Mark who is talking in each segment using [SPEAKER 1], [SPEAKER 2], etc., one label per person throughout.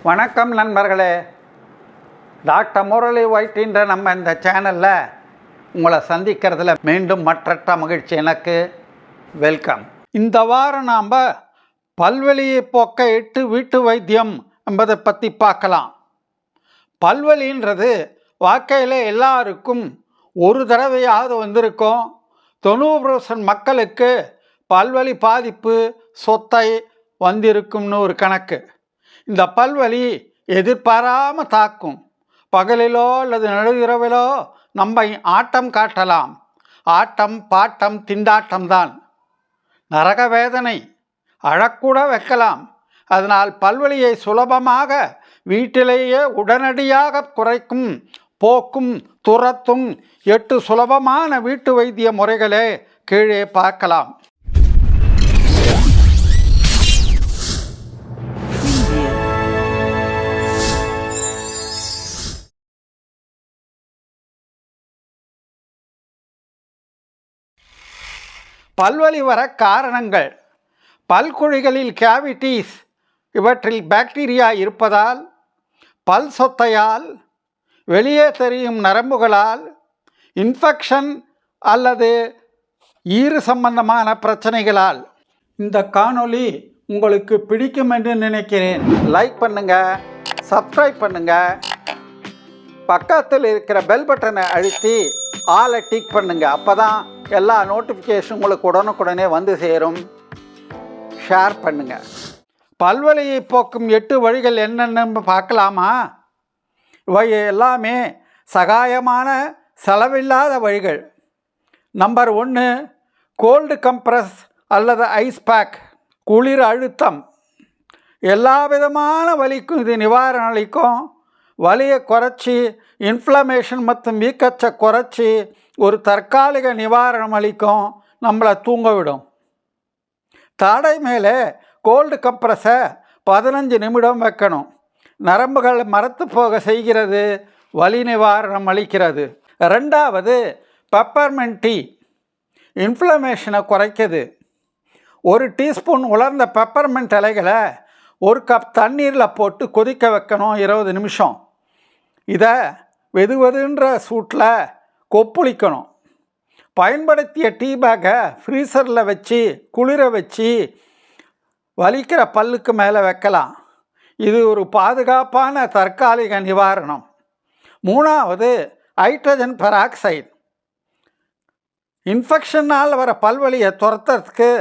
[SPEAKER 1] வணக்கம் நண்பர்களே. டாக்டர் முரளி வைத்தின்ற நம்ம இந்த சேனலில் உங்களை சந்திக்கிறதுல மீண்டும் மற்றற்ற மகிழ்ச்சி எனக்கு. வெல்கம். இந்த வாரம் நாம் பல்வலியை போக்க 8 வீட்டு வைத்தியம் என்பதை பற்றி பார்க்கலாம். பல்வலின்றது வாழ்க்கையில் எல்லாருக்கும் ஒரு தடவையாவது வந்திருக்கும். 90% மக்களுக்கு பல்வலி பாதிப்பு சொத்தை வந்திருக்கும்னு ஒரு கணக்கு. இந்த பல்வலி எதிர்பாராமல் தாக்கும். பகலிலோ அல்லது நடுஇரவிலோ நம்மை ஆட்டம் காட்டலாம். ஆட்டம் பாட்டம் திண்டாட்டம் தான். நரக வேதனை, அழக்கூட வைக்கலாம். அதனால் பல்வலியை சுலபமாக வீட்டிலேயே உடனடியாக குறைக்கும் போக்கும் துரத்தும் 8 சுலபமான வீட்டு வைத்திய முறைகளே கீழே பார்க்கலாம். பல்வலி வர காரணங்கள்: பல்குழிகளில் கேவிட்டீஸ், இவற்றில் பாக்டீரியா இருப்பதால், பல் சொத்தையால், வெளியே தெரியும் நரம்புகளால், இன்ஃபெக்ஷன் அல்லது ஈறு சம்பந்தமான பிரச்சனைகளால். இந்த காணொளி உங்களுக்கு பிடிக்கும் என்று நினைக்கிறேன். லைக் பண்ணுங்கள், சப்ஸ்கிரைப் பண்ணுங்கள், பக்கத்தில் இருக்கிற பெல் பட்டனை அழுத்தி ஆலை டிக் பண்ணுங்கள். அப்போ தான் எல்லா நோட்டிஃபிகேஷன் உங்களுக்கு உடனுக்குடனே வந்து சேரும். ஷேர் பண்ணுங்கள். பல்வலியை போக்கும் 8 வழிகள் என்னென்னு பார்க்கலாமா? இவை எல்லாமே சகாயமான செலவில்லாத வழிகள். நம்பர் 1, கோல்டு கம்ப்ரஸ் அல்லது ஐஸ் பேக். குளிர் அழுத்தம். எல்லா விதமான வலிக்கும் இது நிவாரணம் அளிக்கும். வலியை குறைச்சி, இன்ஃப்ளமேஷன் மற்றும் வீக்கத்தை குறைச்சி ஒரு தற்காலிக நிவாரணம் அளிக்கும். நம்மளை தூங்க விடும். தாடை மேலே கோல்டு கம்ப்ரஸை 15 நிமிடம் வைக்கணும். நரம்புகள் மரத்து போக செய்கிறது, வலி நிவாரணம் அளிக்கிறது. 2வது, பெப்பர்மென்ட் டீ. இன்ஃப்ளமேஷனை குறைக்குது. 1 டீஸ்பூன் உலர்ந்த பெப்பர்மென்ட் இலைகளை 1 கப் தண்ணீரில் போட்டு கொதிக்க வைக்கணும் 20 நிமிஷம். இதை வெதுவெதுன்ற சூட்டில் கொப்புளிக்கணும். பயன்படுத்திய டீ பேக்கை ஃப்ரீசரில் வச்சு குளிர வச்சு வலிக்கிற பல்லுக்கு மேலே வைக்கலாம். இது ஒரு பாதுகாப்பான தற்காலிக நிவாரணம். 3வது, ஹைட்ரஜன் பெராக்சைடு. இன்ஃபெக்ஷனால் வர பல்வலியை துரத்துறதுக்கு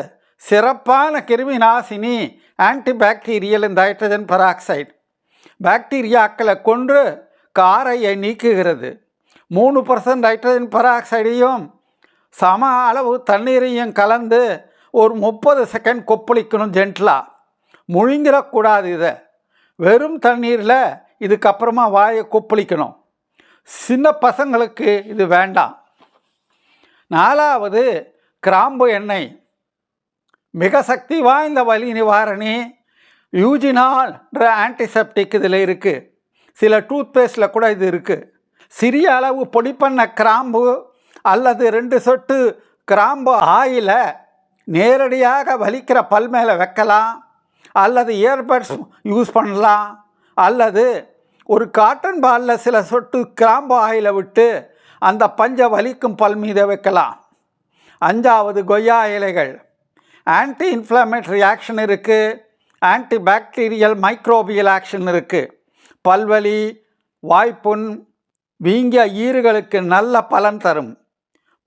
[SPEAKER 1] சிறப்பான கிருமி நாசினி ஆன்டிபாக்டீரியல் இந்த ஹைட்ரஜன் பெராக்சைடு. பாக்டீரியாக்களை கொன்று காரையை நீக்குகிறது. 3% ஹைட்ரஜன் பெராக்சைடையும் சம அளவு தண்ணீரையும் கலந்து ஒரு 30 செகண்ட் கொப்பளிக்கணும். ஜென்டலாக முழுங்கிடக்கூடாது. இதை வெறும் தண்ணீரில் இதுக்கப்புறமா வாயை கொப்பளிக்கணும். சின்ன பசங்களுக்கு இது வேண்டாம். 4வது, கிராம்பு எண்ணெய். மிக சக்தி வாய்ந்த வலி நிவாரணி. யூஜினால்ன்ற ஆன்டிசெப்டிக் இதில் இருக்குது. சில டூத்பேஸ்டில் கூட இது இருக்குது. சிறிய அளவு பொடி பண்ண கிராம்பு அல்லது 2 சொட்டு கிராம்பு ஆயிலை நேரடியாக வலிக்கிற பல் மேலே வைக்கலாம். அல்லது இயர்பட்ஸ் யூஸ் பண்ணலாம். அல்லது ஒரு காட்டன் பாலில் சில சொட்டு கிராம்பு ஆயிலை விட்டு அந்த பஞ்சை வலிக்கும் பல் மீது வைக்கலாம். 5வது, கொய்யா இலைகள். ஆன்டி இன்ஃப்ளமேட்டரி ஆக்ஷன் இருக்குது. ஆன்டி பாக்டீரியல் மைக்ரோபியல் ஆக்ஷன் இருக்குது. பல்வலி, வாய்ப்புண், வீங்கிய ஈறுகளுக்கு நல்ல பலன் தரும்.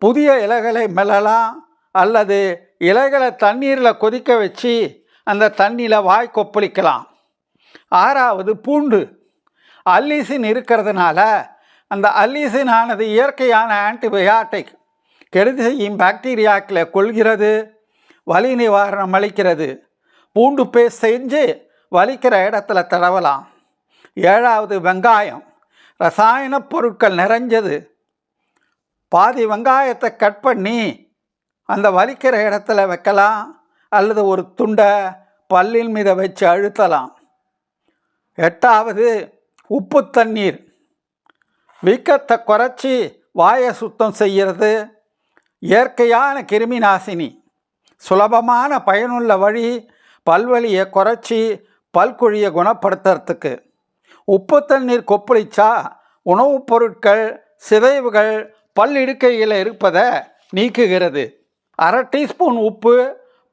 [SPEAKER 1] புதிய இலைகளை மெல்லலாம் அல்லது இலைகளை தண்ணீரில் கொதிக்க வச்சு அந்த தண்ணியில் வாய் கொப்பளிக்கலாம். 6வது, பூண்டு. அல்லீசின் இருக்கிறதுனால அந்த அல்லீசின் ஆனது இயற்கையான ஆன்டிபயாட்டிக். கெடுதி செய்யும் பாக்டீரியாக்களை கொள்கிறது, வலி நிவாரணம் அளிக்கிறது. பூண்டு பேஸ்ட் செஞ்சு வலிக்கிற இடத்துல தடவலாம். 7வது, வெங்காயம். ரசாயன பொருட்கள் நிறைஞ்சது. பாதி வெங்காயத்தை கட் பண்ணி அந்த வலிக்கிற இடத்துல வைக்கலாம் அல்லது ஒரு துண்டை பல்லின் மீது வச்சு அழுத்தலாம். 8வது, உப்பு தண்ணீர். வீக்கத்தை குறைச்சி வாயை சுத்தம் செய்கிறது. இயற்கையான கிருமி நாசினி. சுலபமான பயனுள்ள வழி பல்வலியை குறைச்சி பல்குழியை குணப்படுத்துறதுக்கு. உப்பு தண்ணீர் கொப்பளிச்சா உணவுப் பொருட்கள் சிதைவுகள் பல்லிடுக்கையில் இருப்பதை நீக்குகிறது. அரை டீஸ்பூன் உப்பு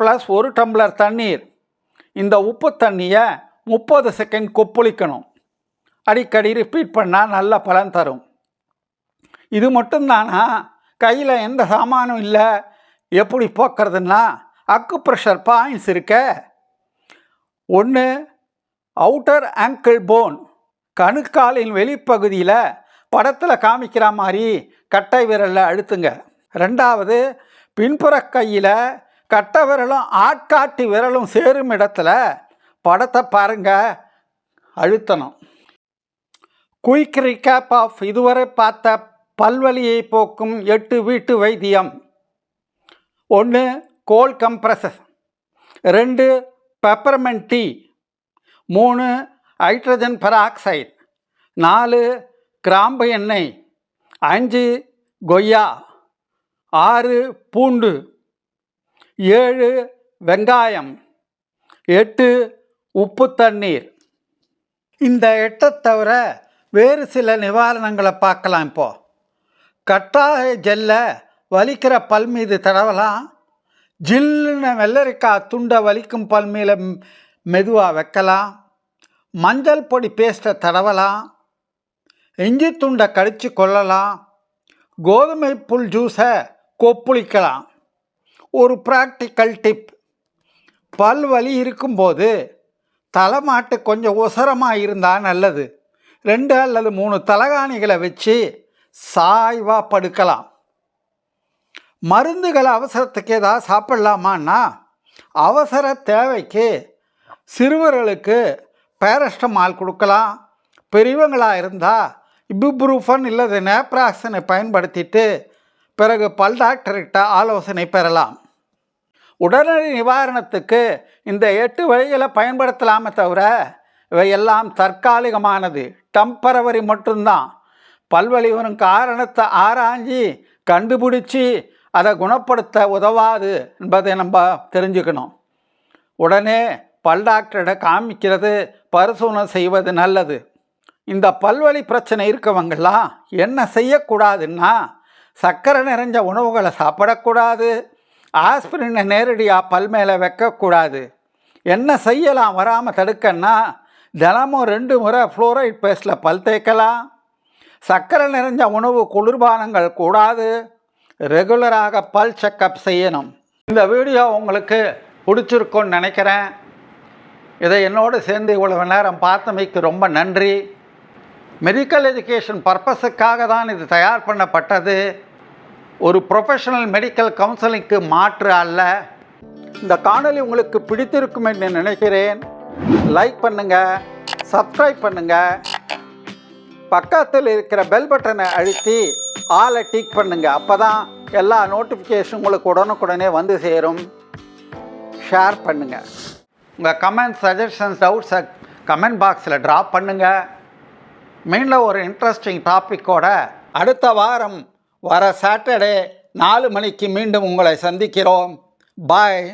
[SPEAKER 1] ப்ளஸ் 1 டம்ளர் தண்ணீர். இந்த உப்பு தண்ணியை 30 செகண்ட் கொப்பளிக்கணும். அடிக்கடி ரிப்பீட் பண்ணால் நல்ல பலன் தரும். இது மட்டும்தானா? கையில் எந்த சாமானும் இல்லை, எப்படி போக்குறதுன்னா அக்குப்ரெஷர் பாயிண்ட்ஸ் இருக்க. 1 அவுட்டர் ஆங்கிள் போன், கணுக்காலின் வெளிப்பகுதியில் படத்தில் காமிக்கிற மாதிரி கட்டை விரலில் அழுத்துங்க. 2வது பின்புற கையில் கட்டை விரலும் ஆட்காட்டி விரலும் சேரும் இடத்துல படத்தை பாருங்க, அழுத்தணும். குயிக் ரீகேப் ஆஃப் இதுவரை பார்த்த பல்வலியை போக்கும் 8 வீட்டு வைத்தியம். 1 cold compresses, 2 peppermint tea, 3 hydrogen peroxide, 4 கிராம்பு எண்ணெய், 5 கொய்யா, 6 பூண்டு, 7 வெங்காயம், 8 உப்பு தண்ணீர். இந்த 8 தவிர வேறு சில நிவாரணங்களை பார்க்கலாம். இப்போது கட்டாய ஜெல்லை வலிக்கிற பல் மீது தடவலாம். ஜில்லுன்னு வெள்ளரிக்காய் துண்டை வலிக்கும் பல் மீது மெதுவாக வைக்கலாம். மஞ்சள் பொடி பேஸ்ட்டை தடவலாம். இஞ்சி துண்டை கடித்து கொள்ளலாம். கோதுமை புல் ஜூஸை கொப்புளிக்கலாம். ஒரு ப்ராக்டிக்கல் டிப், பல் வலி இருக்கும்போது தலைமாட்டு கொஞ்சம் உசரமாக இருந்தால் நல்லது. 2 அல்லது 3 தலகாணிகளை வச்சு சாய்வாக படுக்கலாம். மருந்துகளை அவசரத்துக்கு ஏதாவது சாப்பிட்லாமான்னா அவசர தேவைக்கு சிறுவர்களுக்கு பேரஸ்டமால் கொடுக்கலாம். பெரியவங்களாக இருந்தால் இபுப்ரூஃபன் இல்லது நேப்ராக்சனை பயன்படுத்திட்டு பிறகு பல் டாக்டர்கிட்ட ஆலோசனை பெறலாம். உடனடி நிவாரணத்துக்கு இந்த 8 வழிகளை பயன்படுத்தலாமே தவிர இவையெல்லாம் தற்காலிகமானது, டெம்பரவரி மட்டும்தான். பல்வலி வரும் காரணத்தை ஆராய்ஞ்சி கண்டுபிடிச்சி அதை குணப்படுத்த உதவாது என்பதை நம்ம தெரிஞ்சுக்கணும். உடனே பல் டாக்டரிட காமிக்கிறது, பரிசோதனை செய்வது நல்லது. இந்த பல்வலி பிரச்சனை இருக்கவங்கெல்லாம் என்ன செய்யக்கூடாதுன்னா சர்க்கரை நிறைஞ்ச உணவுகளை சாப்பிடக்கூடாது. ஆஸ்பிரினை நேரடியாக பல் மேலே வைக்கக்கூடாது. என்ன செய்யலாம் வராமல் தடுக்கன்னா தினமும் 2 முறை ஃப்ளோரைட் பேஸ்ட்டில் பல் தேய்க்கலாம். சர்க்கரை நிறைஞ்ச உணவு குளிர்பானங்கள் கூடாது. ரெகுலராக பல் செக்கப் செய்யணும். இந்த வீடியோ உங்களுக்கு பிடிச்சிருக்குன்னு நினைக்கிறேன். இதை என்னோடு சேர்ந்து இவ்வளவு நேரம் பார்த்தமைக்கு ரொம்ப நன்றி. மெடிக்கல் எஜுகேஷன் பர்பஸுக்காக தான் இது தயார் பண்ணப்பட்டது. ஒரு ப்ரொஃபஷனல் மெடிக்கல் கவுன்சிலிங்க்கு மாற்று அல்ல. இந்த காணொளி உங்களுக்கு பிடித்திருக்கும் என்று நினைக்கிறேன். லைக் பண்ணுங்கள், சப்ஸ்கிரைப் பண்ணுங்கள், பக்கத்தில் இருக்கிற பெல் பட்டனை அழுத்தி ஆலை டிக் பண்ணுங்கள். அப்போ தான் எல்லா நோட்டிஃபிகேஷன் உங்களுக்கு உடனுக்குடனே வந்து சேரும். ஷேர் பண்ணுங்கள். உங்கள் கமெண்ட், சஜஷன்ஸ், டவுட்ஸை கமெண்ட் பாக்ஸில் ட்ராப் பண்ணுங்கள். மெயினில் ஒரு இன்ட்ரெஸ்டிங் டாப்பிக்கோட அடுத்த வாரம் வர சாட்டர்டே 4 மணிக்கு மீண்டும் உங்களை சந்திக்கிறோம். பாய்.